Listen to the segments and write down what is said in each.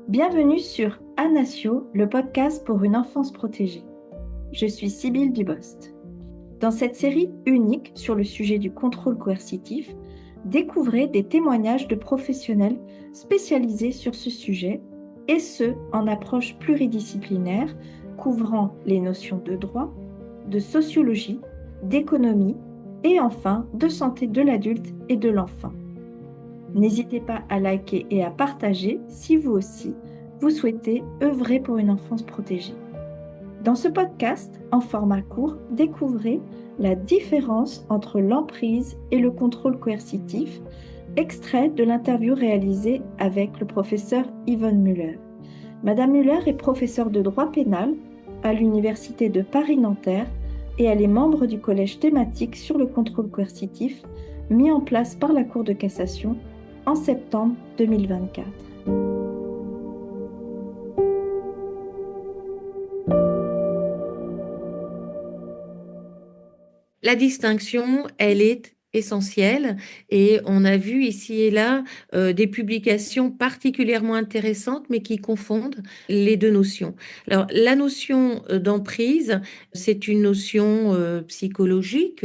Bienvenue sur Anasio, le podcast pour une enfance protégée. Je suis Sybille Dubost. Dans cette série unique sur le sujet du contrôle coercitif, découvrez des témoignages de professionnels spécialisés sur ce sujet, et ce, en approche pluridisciplinaire, couvrant les notions de droit, de sociologie, d'économie et enfin de santé de l'adulte et de l'enfant. N'hésitez pas à liker et à partager si vous aussi, vous souhaitez œuvrer pour une enfance protégée. Dans ce podcast, en format court, découvrez la différence entre l'emprise et le contrôle coercitif, extrait de l'interview réalisée avec le professeur Yvonne Muller. Madame Muller est professeure de droit pénal à l'Université de Paris-Nanterre et elle est membre du collège thématique sur le contrôle coercitif mis en place par la Cour de cassation en septembre 2024. La distinction, elle est essentielle et on a vu ici et là des publications particulièrement intéressantes mais qui confondent les deux notions. Alors la notion d'emprise, c'est une notion psychologique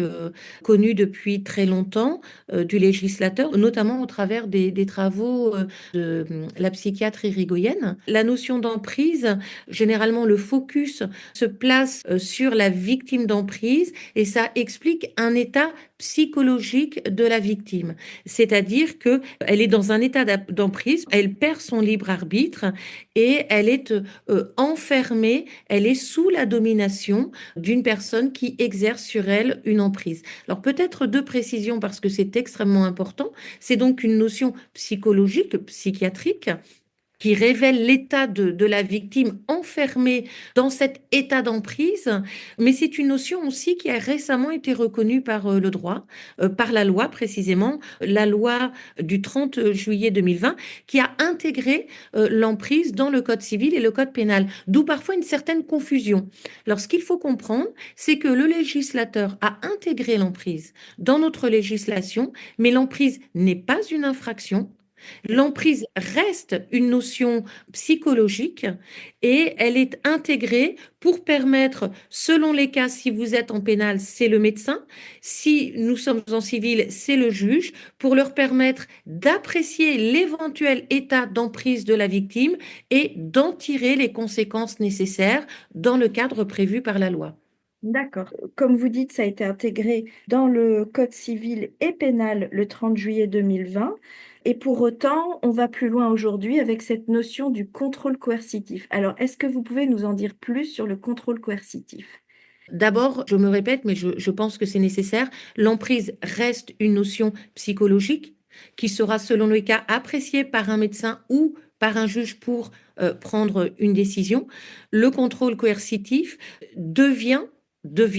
connue depuis très longtemps du législateur, notamment au travers des travaux de la psychiatre irigoyenne. La notion d'emprise, généralement le focus se place sur la victime d'emprise et ça explique un état psychologique de la victime. C'est-à-dire qu'elle est dans un état d'emprise, elle perd son libre arbitre et elle est enfermée, elle est sous la domination d'une personne qui exerce sur elle une emprise. Alors peut-être deux précisions parce que c'est extrêmement important. C'est donc une notion psychologique, psychiatrique, qui révèle l'état de la victime enfermée dans cet état d'emprise, mais c'est une notion aussi qui a récemment été reconnue par le droit, par la loi précisément, la loi du 30 juillet 2020, qui a intégré l'emprise dans le code civil et le code pénal, d'où parfois une certaine confusion. Alors ce qu'il faut comprendre, c'est que le législateur a intégré l'emprise dans notre législation, mais l'emprise n'est pas une infraction. L'emprise reste une notion psychologique et elle est intégrée pour permettre, selon les cas, si vous êtes en pénal, c'est le médecin, si nous sommes en civil, c'est le juge, pour leur permettre d'apprécier l'éventuel état d'emprise de la victime et d'en tirer les conséquences nécessaires dans le cadre prévu par la loi. D'accord. Comme vous dites, ça a été intégré dans le Code civil et pénal le 30 juillet 2020. Et pour autant, on va plus loin aujourd'hui avec cette notion du contrôle coercitif. Alors, est-ce que vous pouvez nous en dire plus sur le contrôle coercitif? D'abord, je me répète, mais je pense que c'est nécessaire, l'emprise reste une notion psychologique qui sera, selon les cas, appréciée par un médecin ou par un juge pour prendre une décision. Le contrôle coercitif devient,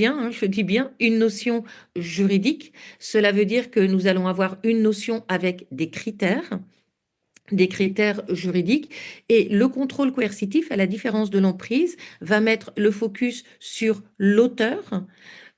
hein, je dis bien, une notion juridique. Cela veut dire que nous allons avoir une notion avec des critères juridiques. Et le contrôle coercitif, à la différence de l'emprise, va mettre le focus sur l'auteur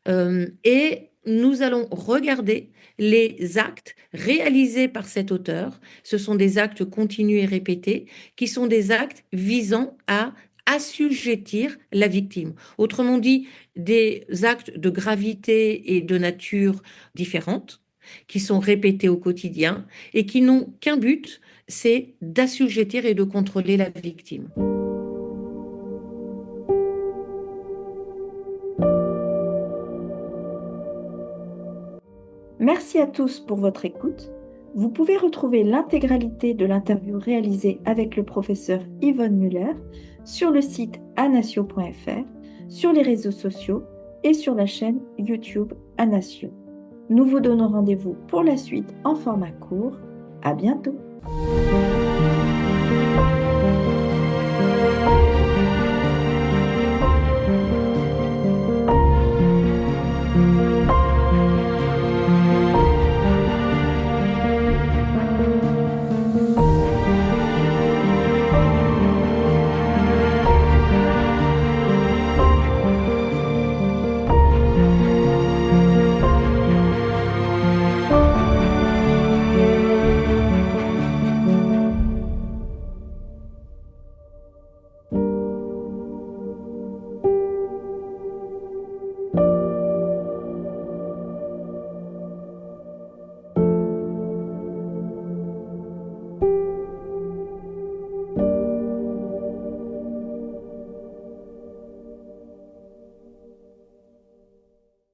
et nous allons regarder les actes réalisés par cet auteur. Ce sont des actes continus et répétés qui sont des actes visant à assujettir la victime. Autrement dit, des actes de gravité et de nature différentes qui sont répétés au quotidien et qui n'ont qu'un but, c'est d'assujettir et de contrôler la victime. Merci à tous pour votre écoute. Vous pouvez retrouver l'intégralité de l'interview réalisée avec le professeur Yvonne Muller sur le site anasio.fr, sur les réseaux sociaux et sur la chaîne YouTube Anasio. Nous vous donnons rendez-vous pour la suite en format court. À bientôt!